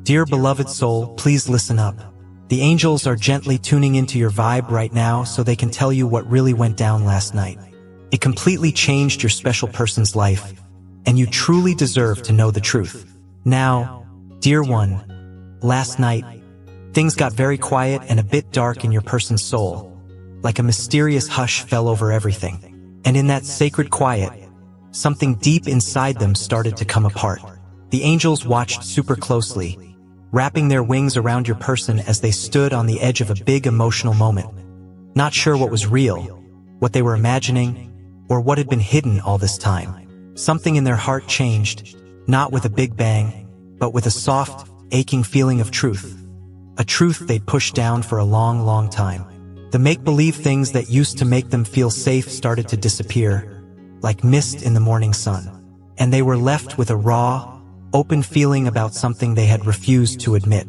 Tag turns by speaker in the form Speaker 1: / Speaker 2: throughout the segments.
Speaker 1: Dear beloved soul, please listen up. The angels are gently tuning into your vibe right now so they can tell you what really went down last night. It completely changed your special person's life, and you truly deserve to know the truth. Now, dear one, last night, things got very quiet and a bit dark in your person's soul, like a mysterious hush fell over everything. And in that sacred quiet, something deep inside them started to come apart. The angels watched super closely, wrapping their wings around your person as they stood on the edge of a big emotional moment, not sure what was real, what they were imagining, or what had been hidden all this time. Something in their heart changed, not with a big bang, but with a soft, aching feeling of truth. A truth they'd pushed down for a long, long time. The make-believe things that used to make them feel safe started to disappear, like mist in the morning sun. And they were left with a raw, open feeling about something they had refused to admit.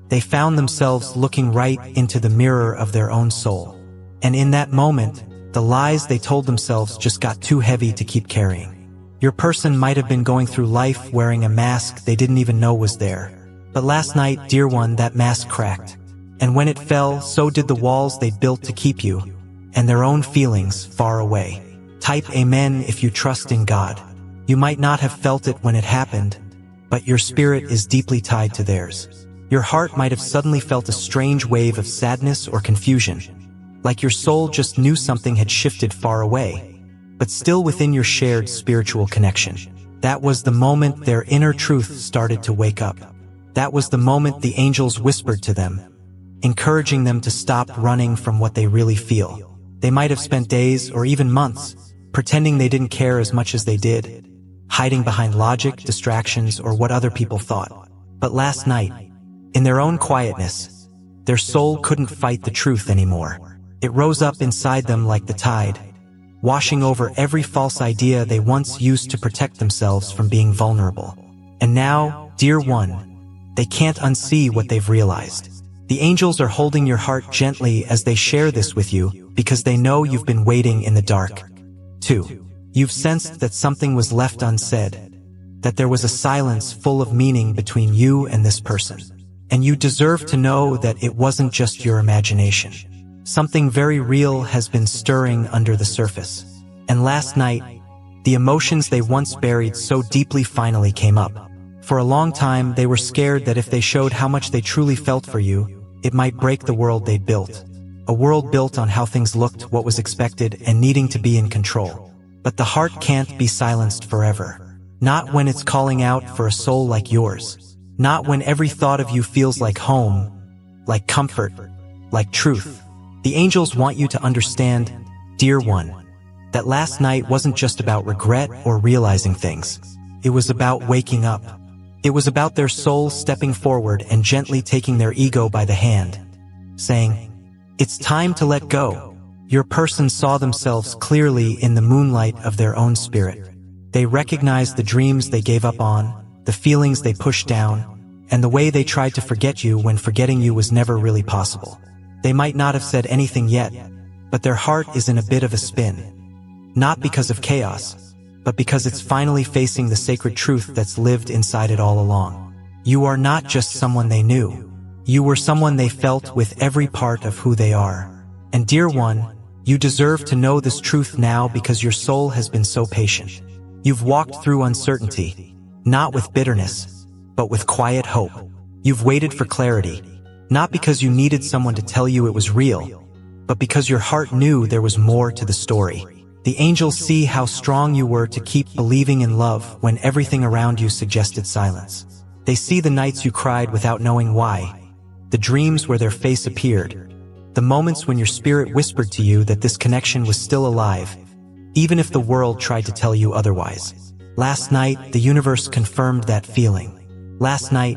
Speaker 1: They found themselves looking right into the mirror of their own soul. And in that moment, the lies they told themselves just got too heavy to keep carrying. Your person might have been going through life wearing a mask they didn't even know was there. But last night, dear one, that mask cracked. And when it fell, so did the walls they'd built to keep you, and their own feelings far away. Type amen if you trust in God. You might not have felt it when it happened, but your spirit is deeply tied to theirs. Your heart might have suddenly felt a strange wave of sadness or confusion, like your soul just knew something had shifted far away, but still within your shared spiritual connection. That was the moment their inner truth started to wake up. That was the moment the angels whispered to them, encouraging them to stop running from what they really feel. They might have spent days or even months pretending they didn't care as much as they did, hiding behind logic, distractions, or what other people thought. But last night, in their own quietness, their soul couldn't fight the truth anymore. It rose up inside them like the tide, washing over every false idea they once used to protect themselves from being vulnerable. And now, dear one, they can't unsee what they've realized. The angels are holding your heart gently as they share this with you because they know you've been waiting in the dark. 2. You've sensed that something was left unsaid, that there was a silence full of meaning between you and this person. And you deserve to know that it wasn't just your imagination. Something very real has been stirring under the surface. And last night, the emotions they once buried so deeply finally came up. For a long time, they were scared that if they showed how much they truly felt for you, it might break the world they'd built. A world built on how things looked, what was expected, and needing to be in control. But the heart can't be silenced forever. Not when it's calling out for a soul like yours. Not when every thought of you feels like home, like comfort, like truth. The angels want you to understand, dear one, that last night wasn't just about regret or realizing things. It was about waking up. It was about their soul stepping forward and gently taking their ego by the hand, saying, "It's time to let go." Your person saw themselves clearly in the moonlight of their own spirit. They recognized the dreams they gave up on, the feelings they pushed down, and the way they tried to forget you when forgetting you was never really possible. They might not have said anything yet, but their heart is in a bit of a spin. Not because of chaos, but because it's finally facing the sacred truth that's lived inside it all along. You are not just someone they knew. You were someone they felt with every part of who they are. And dear one, you deserve to know this truth now because your soul has been so patient. You've walked through uncertainty, not with bitterness, but with quiet hope. You've waited for clarity, not because you needed someone to tell you it was real, but because your heart knew there was more to the story. The angels see how strong you were to keep believing in love when everything around you suggested silence. They see the nights you cried without knowing why, the dreams where their face appeared, the moments when your spirit whispered to you that this connection was still alive, even if the world tried to tell you otherwise. Last night, the universe confirmed that feeling. Last night,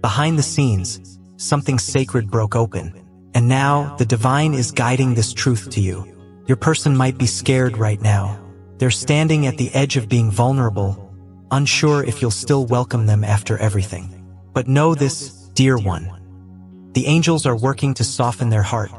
Speaker 1: behind the scenes, something sacred broke open. And now, the divine is guiding this truth to you. Your person might be scared right now. They're standing at the edge of being vulnerable, unsure if you'll still welcome them after everything. But know this, dear one. The angels are working to soften their heart,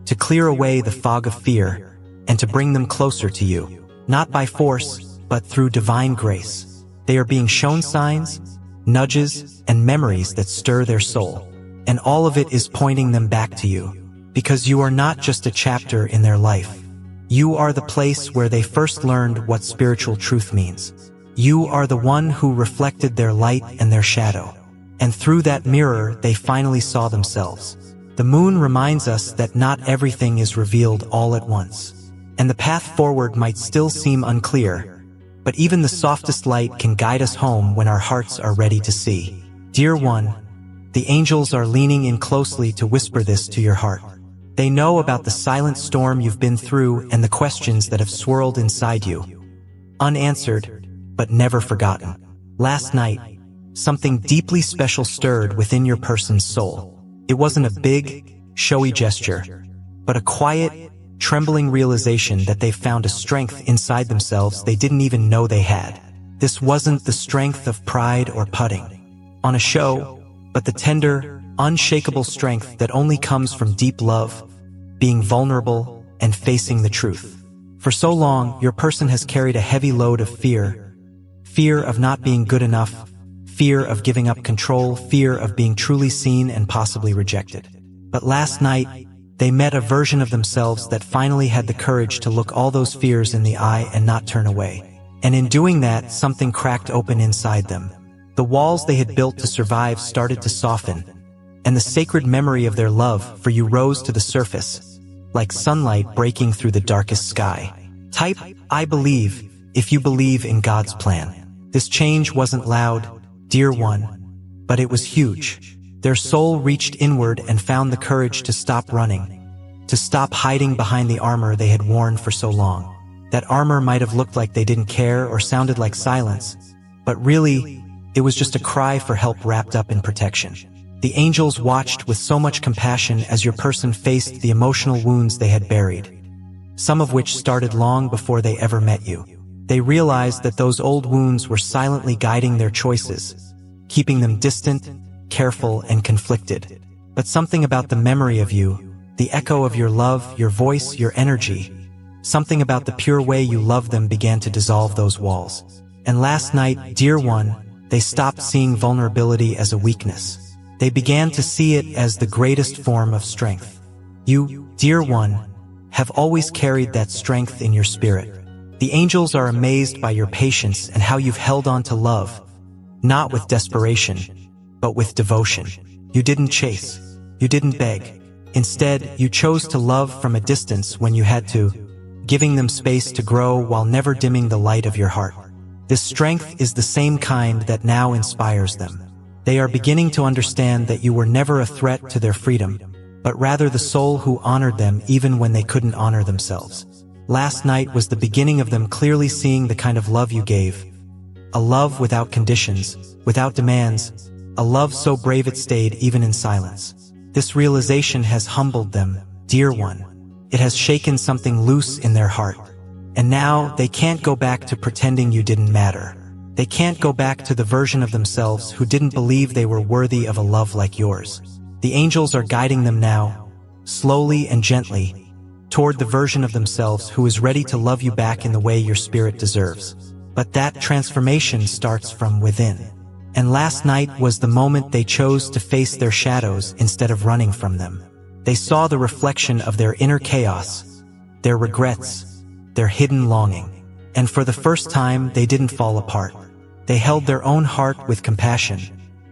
Speaker 1: to clear away the fog of fear, and to bring them closer to you. Not by force, but through divine grace. They are being shown signs, nudges, and memories that stir their soul. And all of it is pointing them back to you. Because you are not just a chapter in their life. You are the place where they first learned what spiritual truth means. You are the one who reflected their light and their shadow. And through that mirror, they finally saw themselves. The moon reminds us that not everything is revealed all at once. And the path forward might still seem unclear, but even the softest light can guide us home when our hearts are ready to see. Dear one, the angels are leaning in closely to whisper this to your heart. They know about the silent storm you've been through and the questions that have swirled inside you. Unanswered, but never forgotten. Last night, something deeply special stirred within your person's soul. It wasn't a big, showy gesture, but a quiet, trembling realization that they found a strength inside themselves they didn't even know they had. This wasn't the strength of pride or putting on a show, but the tender, unshakable strength that only comes from deep love, being vulnerable, and facing the truth. For so long, your person has carried a heavy load of fear. Fear of not being good enough, fear of giving up control, fear of being truly seen and possibly rejected. But last night, they met a version of themselves that finally had the courage to look all those fears in the eye and not turn away. And in doing that, something cracked open inside them. The walls they had built to survive started to soften, and the sacred memory of their love for you rose to the surface, like sunlight breaking through the darkest sky. Type, I believe, if you believe in God's plan. This change wasn't loud, dear one, but it was huge. Their soul reached inward and found the courage to stop running, to stop hiding behind the armor they had worn for so long. That armor might have looked like they didn't care or sounded like silence, but really, it was just a cry for help wrapped up in protection. The angels watched with so much compassion as your person faced the emotional wounds they had buried, some of which started long before they ever met you. They realized that those old wounds were silently guiding their choices, keeping them distant, careful, and conflicted. But something about the memory of you, the echo of your love, your voice, your energy, something about the pure way you loved them began to dissolve those walls. And last night, dear one, they stopped seeing vulnerability as a weakness. They began to see it as the greatest form of strength. You, dear one, have always carried that strength in your spirit. The angels are amazed by your patience and how you've held on to love, not with desperation, but with devotion. You didn't chase. You didn't beg. Instead, you chose to love from a distance when you had to, giving them space to grow while never dimming the light of your heart. This strength is the same kind that now inspires them. They are beginning to understand that you were never a threat to their freedom, but rather the soul who honored them even when they couldn't honor themselves. Last night was the beginning of them clearly seeing the kind of love you gave. A love without conditions, without demands, a love so brave it stayed even in silence. This realization has humbled them, dear one. It has shaken something loose in their heart. And now, they can't go back to pretending you didn't matter. They can't go back to the version of themselves who didn't believe they were worthy of a love like yours. The angels are guiding them now, slowly and gently, toward the version of themselves who is ready to love you back in the way your spirit deserves. But that transformation starts from within. And last night was the moment they chose to face their shadows instead of running from them. They saw the reflection of their inner chaos, their regrets, their hidden longing. And for the first time, they didn't fall apart. They held their own heart with compassion,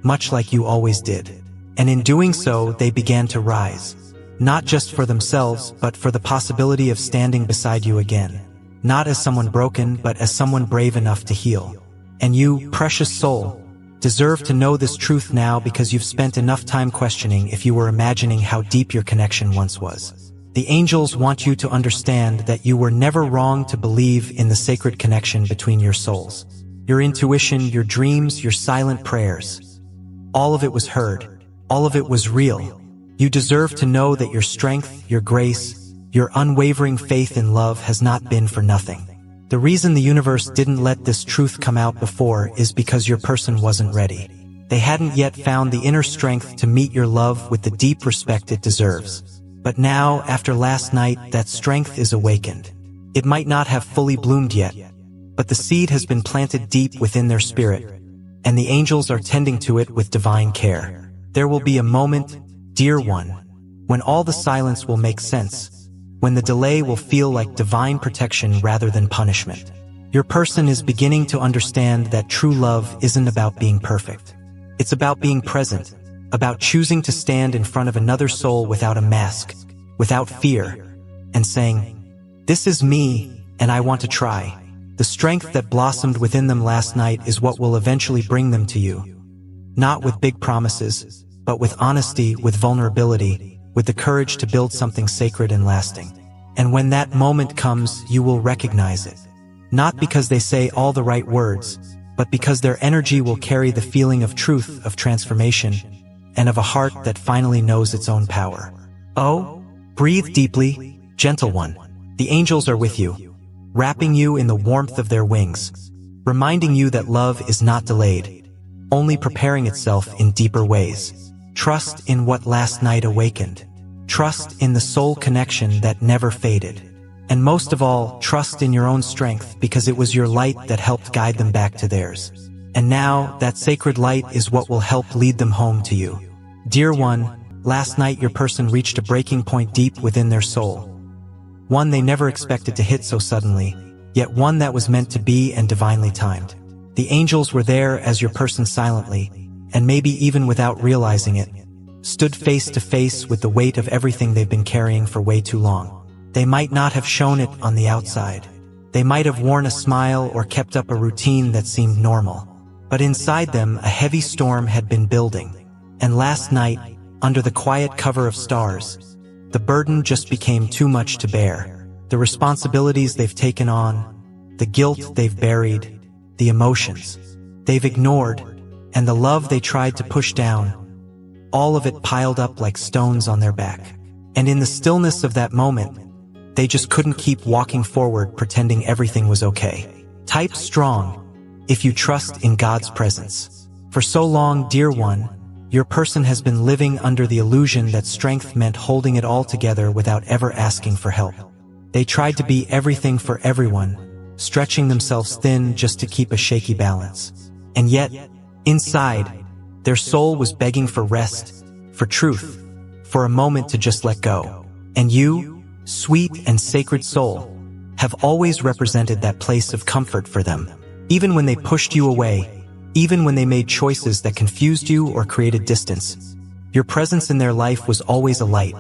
Speaker 1: much like you always did. And in doing so, they began to rise. Not just for themselves, but for the possibility of standing beside you again. Not as someone broken, but as someone brave enough to heal. And you, precious soul, deserve to know this truth now because you've spent enough time questioning if you were imagining how deep your connection once was. The angels want you to understand that you were never wrong to believe in the sacred connection between your souls. Your intuition, your dreams, your silent prayers. All of it was heard. All of it was real. You deserve to know that your strength, your grace, your unwavering faith in love has not been for nothing. The reason the universe didn't let this truth come out before is because your person wasn't ready. They hadn't yet found the inner strength to meet your love with the deep respect it deserves. But now, after last night, that strength is awakened. It might not have fully bloomed yet, but the seed has been planted deep within their spirit, and the angels are tending to it with divine care. There will be a moment, dear one, when all the silence will make sense, when the delay will feel like divine protection rather than punishment. Your person is beginning to understand that true love isn't about being perfect. It's about being present, about choosing to stand in front of another soul without a mask, without fear, and saying, "This is me, and I want to try." The strength that blossomed within them last night is what will eventually bring them to you. Not with big promises, but with honesty, with vulnerability, with the courage to build something sacred and lasting. And when that moment comes, you will recognize it. Not because they say all the right words, but because their energy will carry the feeling of truth, of transformation, and of a heart that finally knows its own power. Oh, breathe deeply, gentle one. The angels are with you, wrapping you in the warmth of their wings, reminding you that love is not delayed, only preparing itself in deeper ways. Trust in what last night awakened. Trust in the soul connection that never faded. And most of all, trust in your own strength, because it was your light that helped guide them back to theirs. And now, that sacred light is what will help lead them home to you. Dear one, last night your person reached a breaking point deep within their soul. One they never expected to hit so suddenly, yet one that was meant to be and divinely timed. The angels were there as your person silently, and maybe even without realizing it, stood face to face with the weight of everything they've been carrying for way too long. They might not have shown it on the outside. They might have worn a smile or kept up a routine that seemed normal. But inside them, a heavy storm had been building. And last night, under the quiet cover of stars, the burden just became too much to bear. The responsibilities they've taken on, the guilt they've buried, the emotions they've ignored, and the love they tried to push down, all of it piled up like stones on their back. And in the stillness of that moment, they just couldn't keep walking forward pretending everything was okay. Type strong if you trust in God's presence. For so long, dear one, your person has been living under the illusion that strength meant holding it all together without ever asking for help. They tried to be everything for everyone, stretching themselves thin just to keep a shaky balance. And yet, inside, their soul was begging for rest, for truth, for a moment to just let go. And you, sweet and sacred soul, have always represented that place of comfort for them. Even when they pushed you away, even when they made choices that confused you or created distance, your presence in their life was always a light,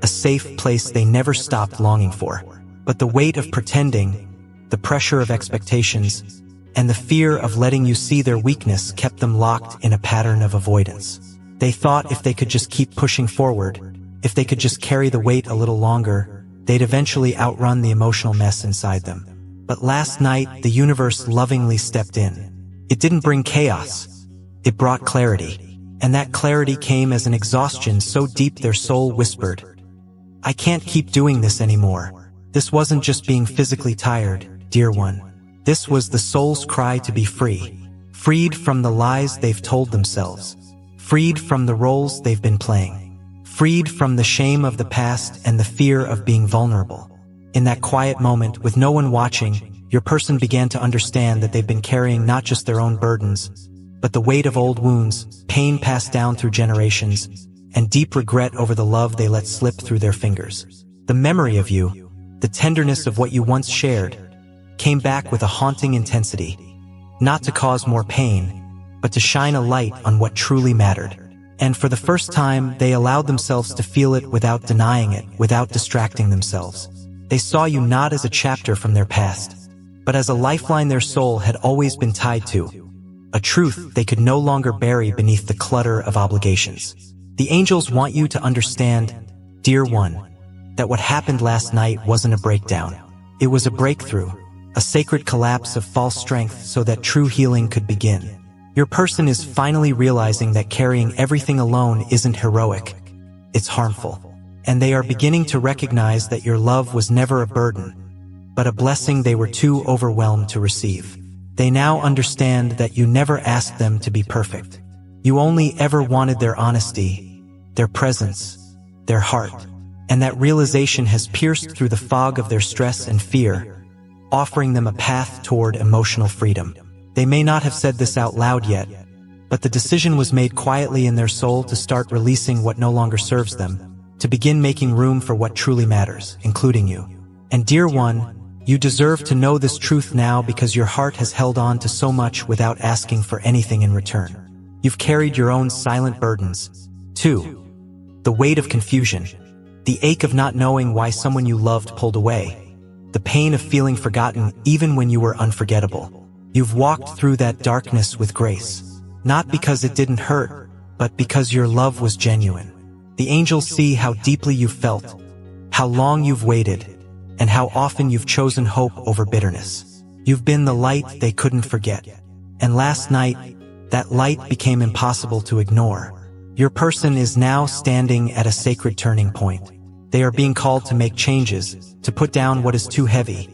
Speaker 1: a safe place they never stopped longing for. But the weight of pretending, the pressure of expectations, and the fear of letting you see their weakness kept them locked in a pattern of avoidance. They thought if they could just keep pushing forward, if they could just carry the weight a little longer, they'd eventually outrun the emotional mess inside them. But last night, the universe lovingly stepped in. It didn't bring chaos. It brought clarity. And that clarity came as an exhaustion so deep their soul whispered, "I can't keep doing this anymore." This wasn't just being physically tired, dear one. This was the soul's cry to be free. Freed from the lies they've told themselves. Freed from the roles they've been playing. Freed from the shame of the past and the fear of being vulnerable. In that quiet moment, with no one watching, your person began to understand that they've been carrying not just their own burdens, but the weight of old wounds, pain passed down through generations, and deep regret over the love they let slip through their fingers. The memory of you, the tenderness of what you once shared, came back with a haunting intensity, not to cause more pain, but to shine a light on what truly mattered. And for the first time, they allowed themselves to feel it without denying it, without distracting themselves. They saw you not as a chapter from their past, but as a lifeline their soul had always been tied to, a truth they could no longer bury beneath the clutter of obligations. The angels want you to understand, dear one, that what happened last night wasn't a breakdown. It was a breakthrough, a sacred collapse of false strength so that true healing could begin. Your person is finally realizing that carrying everything alone isn't heroic, it's harmful. And they are beginning to recognize that your love was never a burden, but a blessing they were too overwhelmed to receive. They now understand that you never asked them to be perfect. You only ever wanted their honesty, their presence, their heart. And that realization has pierced through the fog of their stress and fear, offering them a path toward emotional freedom. They may not have said this out loud yet, but the decision was made quietly in their soul to start releasing what no longer serves them, to begin making room for what truly matters, including you. And dear one, you deserve to know this truth now because your heart has held on to so much without asking for anything in return. You've carried your own silent burdens. 2. The weight of confusion. The ache of not knowing why someone you loved pulled away. The pain of feeling forgotten even when you were unforgettable. You've walked through that darkness with grace. Not because it didn't hurt, but because your love was genuine. The angels see how deeply you've felt, how long you've waited, and how often you've chosen hope over bitterness. You've been the light they couldn't forget. And last night, that light became impossible to ignore. Your person is now standing at a sacred turning point. They are being called to make changes, to put down what is too heavy,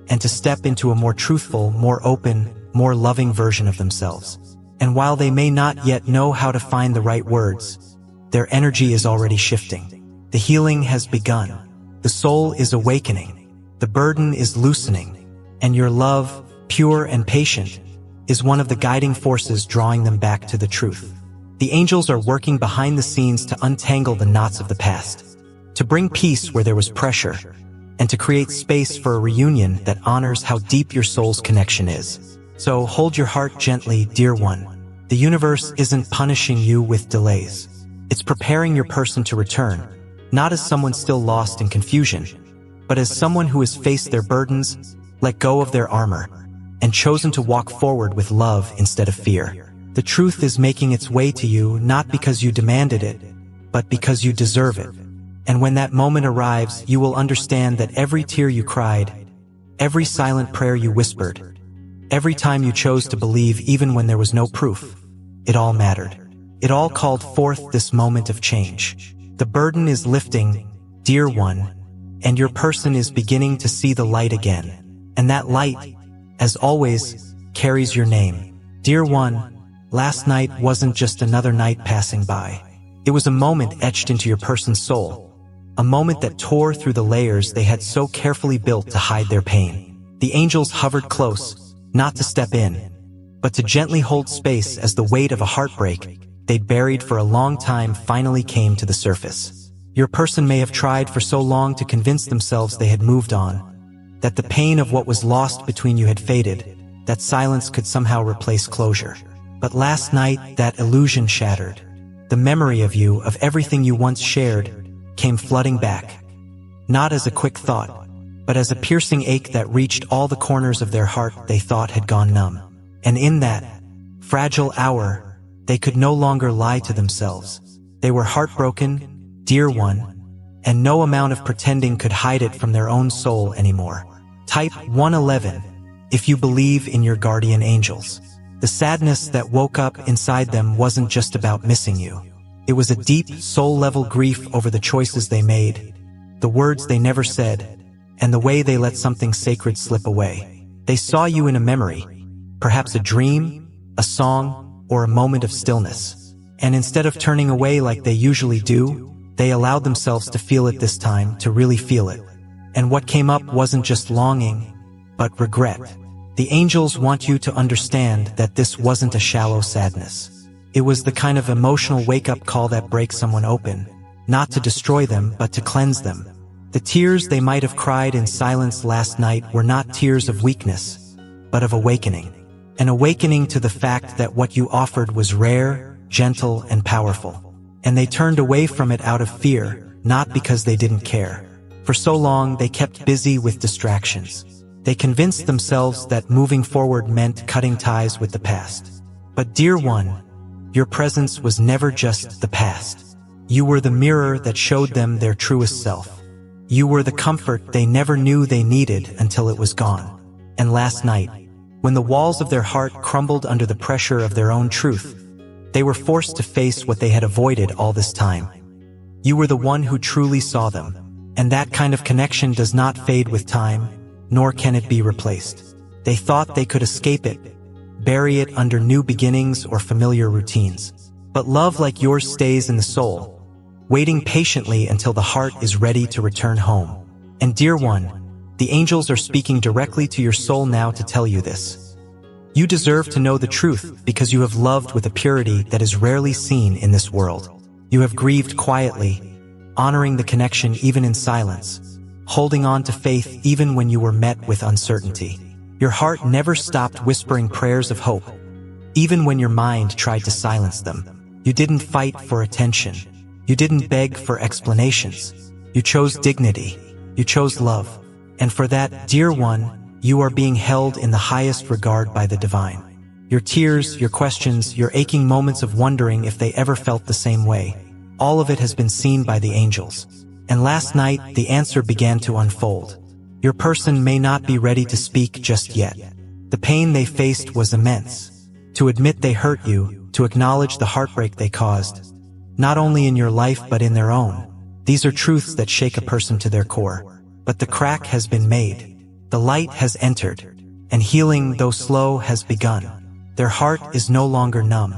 Speaker 1: and to step into a more truthful, more open, more loving version of themselves. And while they may not yet know how to find the right words, their energy is already shifting. The healing has begun. The soul is awakening. The burden is loosening. And your love, pure and patient, is one of the guiding forces drawing them back to the truth. The angels are working behind the scenes to untangle the knots of the past, to bring peace where there was pressure, and to create space for a reunion that honors how deep your soul's connection is. So hold your heart gently, dear one. The universe isn't punishing you with delays. It's preparing your person to return, not as someone still lost in confusion, but as someone who has faced their burdens, let go of their armor, and chosen to walk forward with love instead of fear. The truth is making its way to you not because you demanded it, but because you deserve it. And when that moment arrives, you will understand that every tear you cried, every silent prayer you whispered, every time you chose to believe even when there was no proof, it all mattered. It all called forth this moment of change. The burden is lifting, dear one, and your person is beginning to see the light again. And that light, as always, carries your name. Dear one, last night wasn't just another night passing by. It was a moment etched into your person's soul, a moment that tore through the layers they had so carefully built to hide their pain. The angels hovered close, not to step in, but to gently hold space as the weight of a heartbreak they'd buried for a long time finally came to the surface. Your person may have tried for so long to convince themselves they had moved on, that the pain of what was lost between you had faded, that silence could somehow replace closure. But last night, that illusion shattered. The memory of you, of everything you once shared, came flooding back, not as a quick thought, but as a piercing ache that reached all the corners of their heart they thought had gone numb. And in that fragile hour, they could no longer lie to themselves. They were heartbroken, dear one, and no amount of pretending could hide it from their own soul anymore. Type 111 if you believe in your guardian angels. The sadness that woke up inside them wasn't just about missing you. It was a deep, soul-level grief over the choices they made, the words they never said, and the way they let something sacred slip away. They saw you in a memory, perhaps a dream, a song, or a moment of stillness. And instead of turning away like they usually do, they allowed themselves to feel it this time, to really feel it. And what came up wasn't just longing, but regret. The angels want you to understand that this wasn't a shallow sadness. It was the kind of emotional wake-up call that breaks someone open, not to destroy them, but to cleanse them. The tears they might have cried in silence last night were not tears of weakness, but of awakening. An awakening to the fact that what you offered was rare, gentle, and powerful. And they turned away from it out of fear, not because they didn't care. For so long, they kept busy with distractions. They convinced themselves that moving forward meant cutting ties with the past. But dear one, your presence was never just the past. You were the mirror that showed them their truest self. You were the comfort they never knew they needed until it was gone. And last night, when the walls of their heart crumbled under the pressure of their own truth, they were forced to face what they had avoided all this time. You were the one who truly saw them. And that kind of connection does not fade with time, nor can it be replaced. They thought they could escape it, bury it under new beginnings or familiar routines. But love like yours stays in the soul, waiting patiently until the heart is ready to return home. And dear one, the angels are speaking directly to your soul now to tell you this. You deserve to know the truth because you have loved with a purity that is rarely seen in this world. You have grieved quietly, honoring the connection even in silence, holding on to faith even when you were met with uncertainty. Your heart never stopped whispering prayers of hope, even when your mind tried to silence them. You didn't fight for attention. You didn't beg for explanations. You chose dignity. You chose love. And for that, dear one, you are being held in the highest regard by the divine. Your tears, your questions, your aching moments of wondering if they ever felt the same way, all of it has been seen by the angels. And last night, the answer began to unfold. Your person may not be ready to speak just yet. The pain they faced was immense. To admit they hurt you, to acknowledge the heartbreak they caused, not only in your life but in their own. These are truths that shake a person to their core. But the crack has been made. The light has entered, and healing, though slow, has begun. Their heart is no longer numb.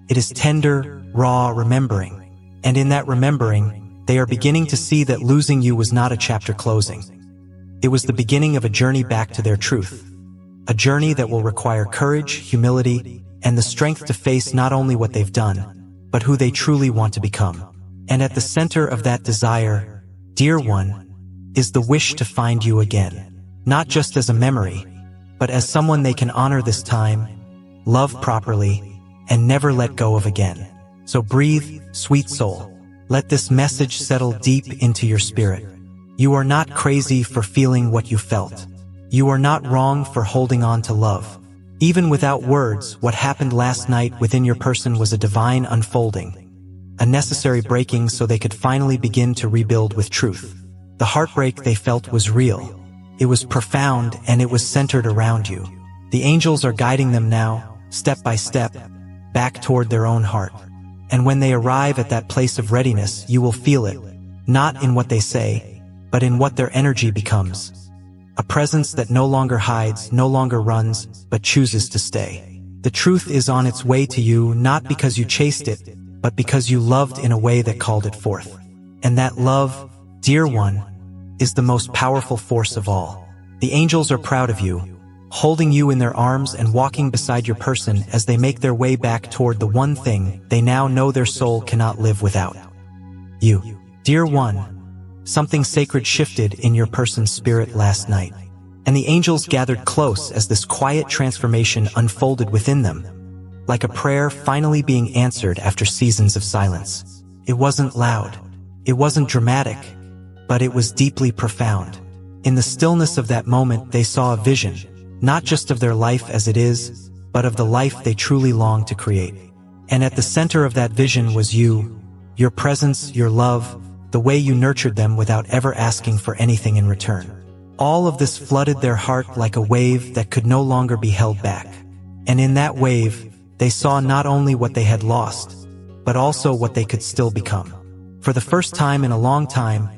Speaker 1: It is tender, raw remembering. And in that remembering, they are beginning to see that losing you was not a chapter closing. It was the beginning of a journey back to their truth. A journey that will require courage, humility, and the strength to face not only what they've done, but who they truly want to become. And at the center of that desire, dear one, is the wish to find you again. Not just as a memory, but as someone they can honor this time, love properly, and never let go of again. So breathe, sweet soul. Let this message settle deep into your spirit. You are not crazy for feeling what you felt. You are not wrong for holding on to love. Even without words, what happened last night within your person was a divine unfolding, a necessary breaking so they could finally begin to rebuild with truth. The heartbreak they felt was real. It was profound, and it was centered around you. The angels are guiding them now, step by step, back toward their own heart. And when they arrive at that place of readiness, you will feel it, not in what they say, but in what their energy becomes. A presence that no longer hides, no longer runs, but chooses to stay. The truth is on its way to you, not because you chased it, but because you loved in a way that called it forth. And that love, dear one, is the most powerful force of all. The angels are proud of you, holding you in their arms and walking beside your person as they make their way back toward the one thing they now know their soul cannot live without. You. Dear one, something sacred shifted in your person's spirit last night, and the angels gathered close as this quiet transformation unfolded within them, like a prayer finally being answered after seasons of silence. It wasn't loud. It wasn't dramatic. But it was deeply profound. In the stillness of that moment, they saw a vision, not just of their life as it is, but of the life they truly longed to create. And at the center of that vision was you, your presence, your love, the way you nurtured them without ever asking for anything in return. All of this flooded their heart like a wave that could no longer be held back. And in that wave, they saw not only what they had lost, but also what they could still become. For the first time in a long time,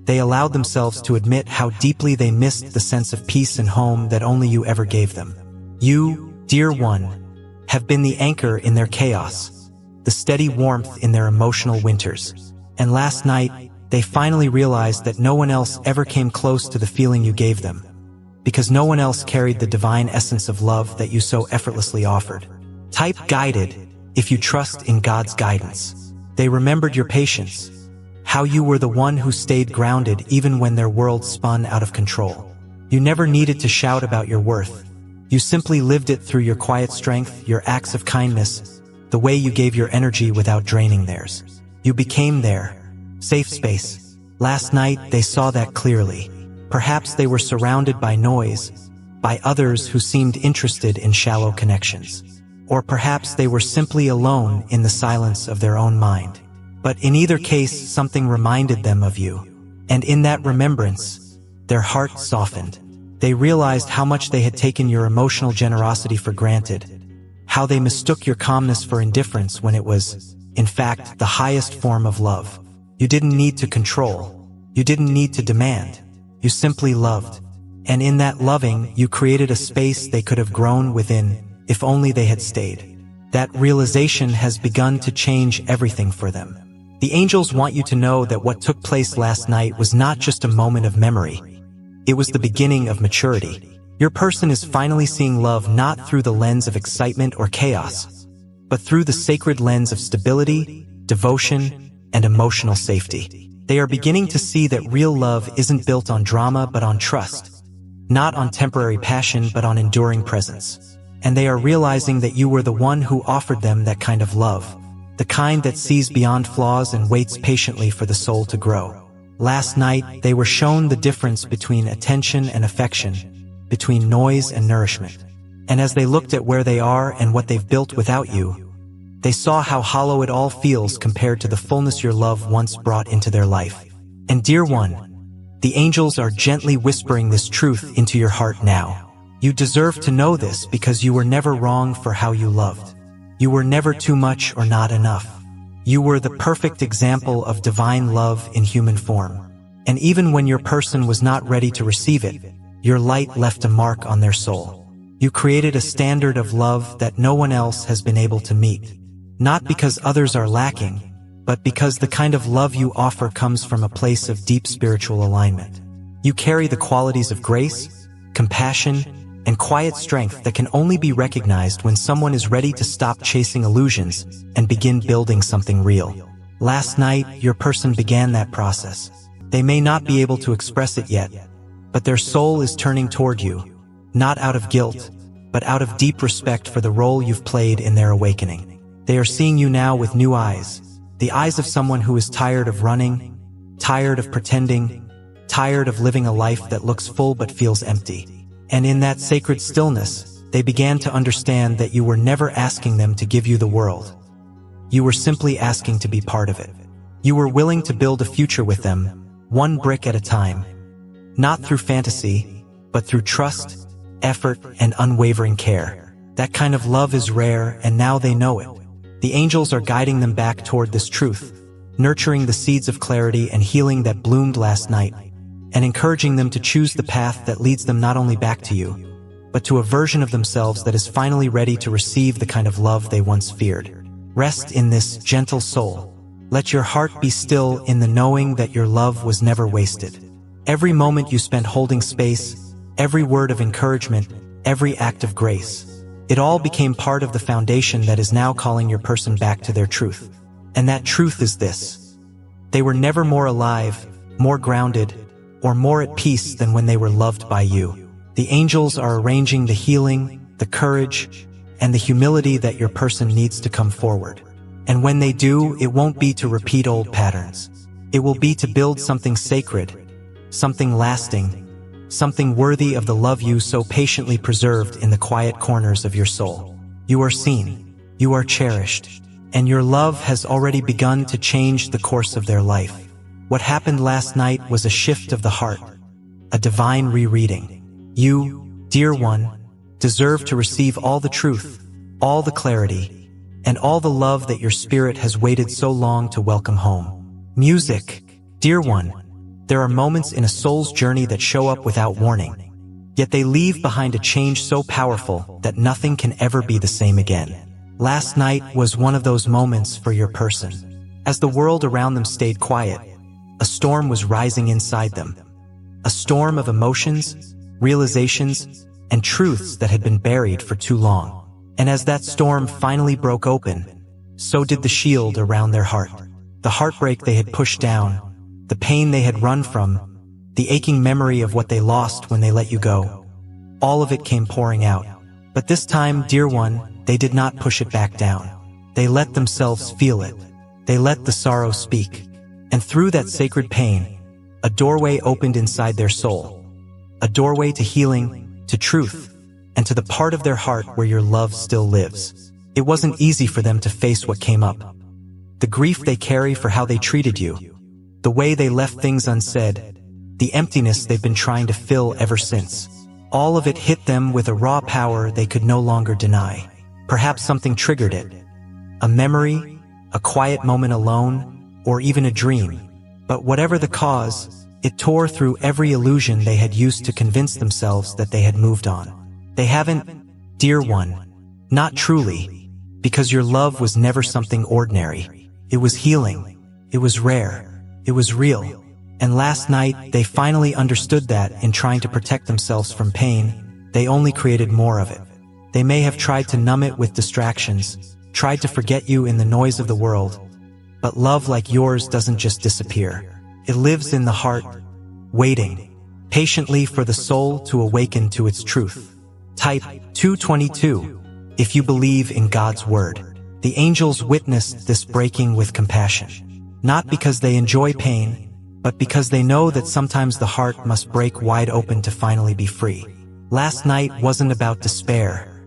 Speaker 1: they allowed themselves to admit how deeply they missed the sense of peace and home that only you ever gave them. You, dear one, have been the anchor in their chaos, the steady warmth in their emotional winters. And last night, they finally realized that no one else ever came close to the feeling you gave them, because no one else carried the divine essence of love that you so effortlessly offered. Type guided if you trust in God's guidance. They remembered your patience, how you were the one who stayed grounded even when their world spun out of control. You never needed to shout about your worth. You simply lived it through your quiet strength, your acts of kindness, the way you gave your energy without draining theirs. You became their safe space. Last night, they saw that clearly. Perhaps they were surrounded by noise, by others who seemed interested in shallow connections. Or perhaps they were simply alone in the silence of their own mind. But in either case, something reminded them of you. And in that remembrance, their heart softened. They realized how much they had taken your emotional generosity for granted, how they mistook your calmness for indifference when it was, in fact, the highest form of love. You didn't need to control. You didn't need to demand. You simply loved. And in that loving, you created a space they could have grown within, if only they had stayed. That realization has begun to change everything for them. The angels want you to know that what took place last night was not just a moment of memory. It was the beginning of maturity. Your person is finally seeing love not through the lens of excitement or chaos, but through the sacred lens of stability, devotion, and emotional safety. They are beginning to see that real love isn't built on drama but on trust, not on temporary passion but on enduring presence. And they are realizing that you were the one who offered them that kind of love, the kind that sees beyond flaws and waits patiently for the soul to grow. Last night, they were shown the difference between attention and affection, between noise and nourishment. And as they looked at where they are and what they've built without you, they saw how hollow it all feels compared to the fullness your love once brought into their life. And dear one, the angels are gently whispering this truth into your heart now. You deserve to know this because you were never wrong for how you loved. You were never too much or not enough. You were the perfect example of divine love in human form. And even when your person was not ready to receive it, your light left a mark on their soul. You created a standard of love that no one else has been able to meet. Not because others are lacking, but because the kind of love you offer comes from a place of deep spiritual alignment. You carry the qualities of grace, compassion, and quiet strength that can only be recognized when someone is ready to stop chasing illusions and begin building something real. Last night, your person began that process. They may not be able to express it yet, but their soul is turning toward you, not out of guilt, but out of deep respect for the role you've played in their awakening. They are seeing you now with new eyes, the eyes of someone who is tired of running, tired of pretending, tired of living a life that looks full but feels empty. And in that sacred stillness, they began to understand that you were never asking them to give you the world. You were simply asking to be part of it. You were willing to build a future with them, one brick at a time, not through fantasy, but through trust, effort, and unwavering care. That kind of love is rare, and now they know it. The angels are guiding them back toward this truth, nurturing the seeds of clarity and healing that bloomed last night, and encouraging them to choose the path that leads them not only back to you, but to a version of themselves that is finally ready to receive the kind of love they once feared. Rest in this, gentle soul. Let your heart be still in the knowing that your love was never wasted. Every moment you spent holding space, every word of encouragement, every act of grace, it all became part of the foundation that is now calling your person back to their truth. And that truth is this: they were never more alive, more grounded, or more at peace than when they were loved by you. The angels are arranging the healing, the courage, and the humility that your person needs to come forward. And when they do, it won't be to repeat old patterns. It will be to build something sacred, something lasting, something worthy of the love you so patiently preserved in the quiet corners of your soul. You are seen, you are cherished, and your love has already begun to change the course of their life. What happened last night was a shift of the heart, a divine rereading. You, dear one, deserve to receive all the truth, all the clarity, and all the love that your spirit has waited so long to welcome home. Music, dear one. There are moments in a soul's journey that show up without warning, yet they leave behind a change so powerful that nothing can ever be the same again. Last night was one of those moments for your person. As the world around them stayed quiet, a storm was rising inside them. A storm of emotions, realizations, and truths that had been buried for too long. And as that storm finally broke open, so did the shield around their heart. The heartbreak they had pushed down, the pain they had run from, the aching memory of what they lost when they let you go. All of it came pouring out. But this time, dear one, they did not push it back down. They let themselves feel it. They let the sorrow speak. And through that sacred pain, a doorway opened inside their soul. A doorway to healing, to truth, and to the part of their heart where your love still lives. It wasn't easy for them to face what came up. The grief they carry for how they treated you, the way they left things unsaid, the emptiness they've been trying to fill ever since. All of it hit them with a raw power they could no longer deny. Perhaps something triggered it. A memory, a quiet moment alone, or even a dream. But whatever the cause, it tore through every illusion they had used to convince themselves that they had moved on. They haven't, dear one, not truly, because your love was never something ordinary. It was healing. It was rare. It was real. And last night, they finally understood that in trying to protect themselves from pain, they only created more of it. They may have tried to numb it with distractions, tried to forget you in the noise of the world, but love like yours doesn't just disappear. It lives in the heart, waiting patiently for the soul to awaken to its truth. Type 222 if you believe in God's word. The angels witnessed this breaking with compassion, not because they enjoy pain, but because they know that sometimes the heart must break wide open to finally be free. Last night wasn't about despair.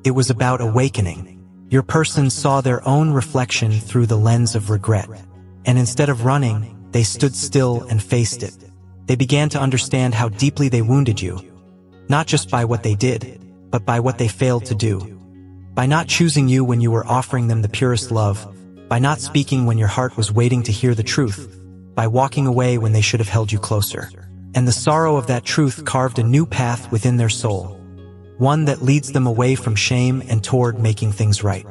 Speaker 1: It was about awakening. Your person saw their own reflection through the lens of regret, and instead of running, they stood still and faced it. They began to understand how deeply they wounded you, not just by what they did, but by what they failed to do. By not choosing you when you were offering them the purest love, by not speaking when your heart was waiting to hear the truth, by walking away when they should have held you closer. And the sorrow of that truth carved a new path within their soul, one that leads them away from shame and toward making things right.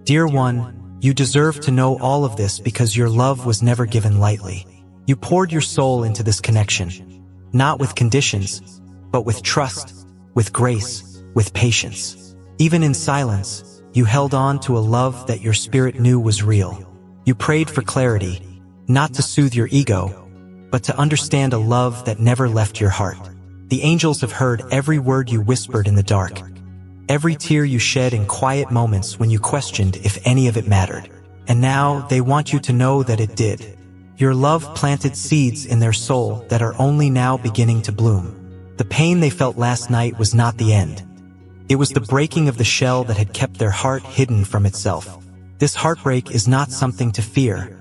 Speaker 1: Dear one, you deserve to know all of this because your love was never given lightly. You poured your soul into this connection, not with conditions, but with trust, with grace, with patience. Even in silence, you held on to a love that your spirit knew was real. You prayed for clarity, not to soothe your ego, but to understand a love that never left your heart. The angels have heard every word you whispered in the dark, every tear you shed in quiet moments when you questioned if any of it mattered. And now they want you to know that it did. Your love planted seeds in their soul that are only now beginning to bloom. The pain they felt last night was not the end. It was the breaking of the shell that had kept their heart hidden from itself. This heartbreak is not something to fear.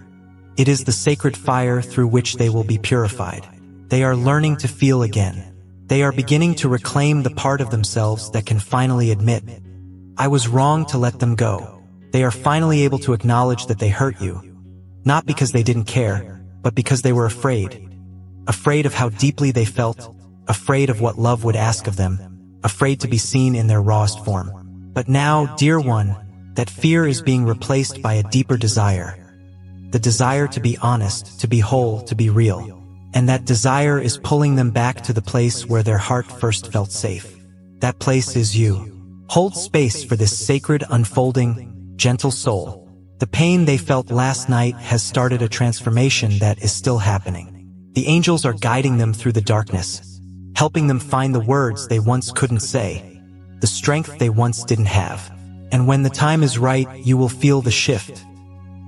Speaker 1: It is the sacred fire through which they will be purified. They are learning to feel again. They are beginning to reclaim the part of themselves that can finally admit, I was wrong to let them go. They are finally able to acknowledge that they hurt you, not because they didn't care, but because they were afraid. Afraid of how deeply they felt, afraid of what love would ask of them, afraid to be seen in their rawest form. But now, dear one, that fear is being replaced by a deeper desire. The desire to be honest, to be whole, to be real. And that desire is pulling them back to the place where their heart first felt safe. That place is you. Hold space for this sacred, unfolding, gentle soul. The pain they felt last night has started a transformation that is still happening. The angels are guiding them through the darkness, helping them find the words they once couldn't say, the strength they once didn't have. And when the time is right, you will feel the shift,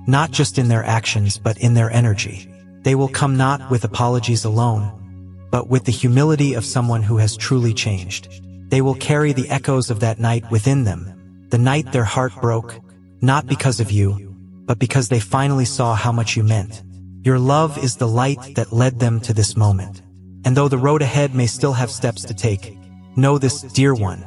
Speaker 1: not just in their actions, but in their energy. They will come not with apologies alone, but with the humility of someone who has truly changed. They will carry the echoes of that night within them, the night their heart broke, not because of you, but because they finally saw how much you meant. Your love is the light that led them to this moment. And though the road ahead may still have steps to take, know this, dear one.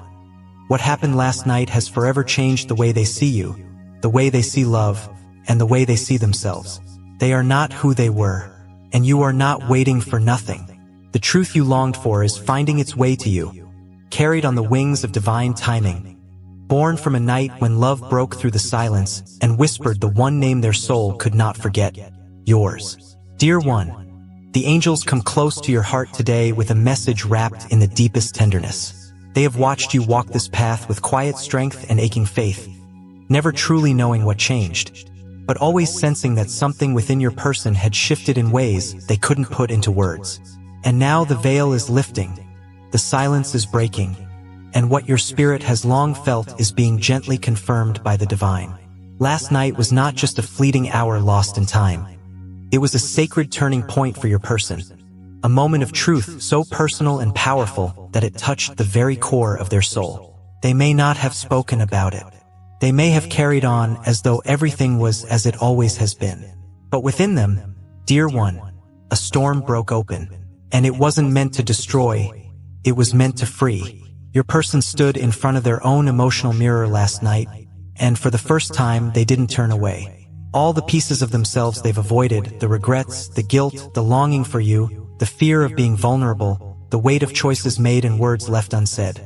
Speaker 1: What happened last night has forever changed the way they see you, the way they see love, and the way they see themselves. They are not who they were, and you are not waiting for nothing. The truth you longed for is finding its way to you, carried on the wings of divine timing, born from a night when love broke through the silence and whispered the one name their soul could not forget, yours. Dear one, the angels come close to your heart today with a message wrapped in the deepest tenderness. They have watched you walk this path with quiet strength and aching faith, never truly knowing what changed, but always sensing that something within your person had shifted in ways they couldn't put into words. And now the veil is lifting, the silence is breaking, and what your spirit has long felt is being gently confirmed by the divine. Last night was not just a fleeting hour lost in time. It was a sacred turning point for your person, a moment of truth so personal and powerful that it touched the very core of their soul. They may not have spoken about it. They may have carried on as though everything was as it always has been. But within them, dear one, a storm broke open, and it wasn't meant to destroy, it was meant to free. Your person stood in front of their own emotional mirror last night, and for the first time, they didn't turn away. All the pieces of themselves they've avoided, the regrets, the guilt, the longing for you, the fear of being vulnerable, the weight of choices made and words left unsaid,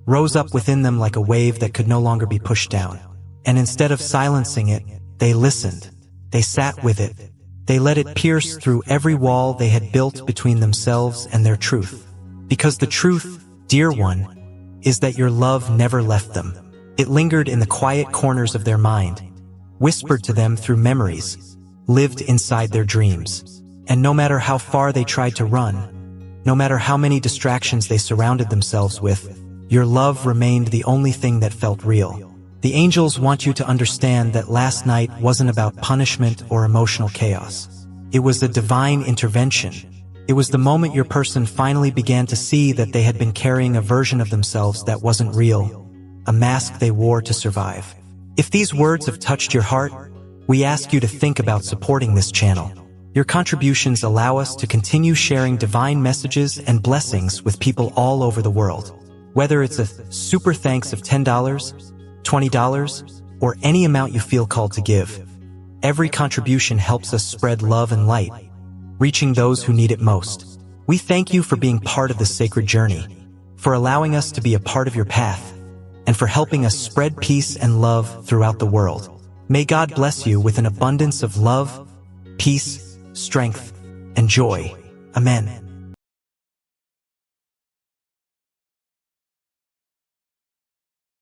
Speaker 1: rose up within them like a wave that could no longer be pushed down. And instead of silencing it, they listened. They sat with it. They let it pierce through every wall they had built between themselves and their truth. Because the truth, dear one, is that your love never left them. It lingered in the quiet corners of their mind, whispered to them through memories, lived inside their dreams. And no matter how far they tried to run, no matter how many distractions they surrounded themselves with, your love remained the only thing that felt real. The angels want you to understand that last night wasn't about punishment or emotional chaos. It was a divine intervention. It was the moment your person finally began to see that they had been carrying a version of themselves that wasn't real, a mask they wore to survive. If these words have touched your heart, we ask you to think about supporting this channel. Your contributions allow us to continue sharing divine messages and blessings with people all over the world. Whether it's a super thanks of $10, $20, or any amount you feel called to give, every contribution helps us spread love and light, reaching those who need it most. We thank you for being part of this sacred journey, for allowing us to be a part of your path, and for helping us spread peace and love throughout the world. May God bless you with an abundance of love, peace, strength, and joy. Amen.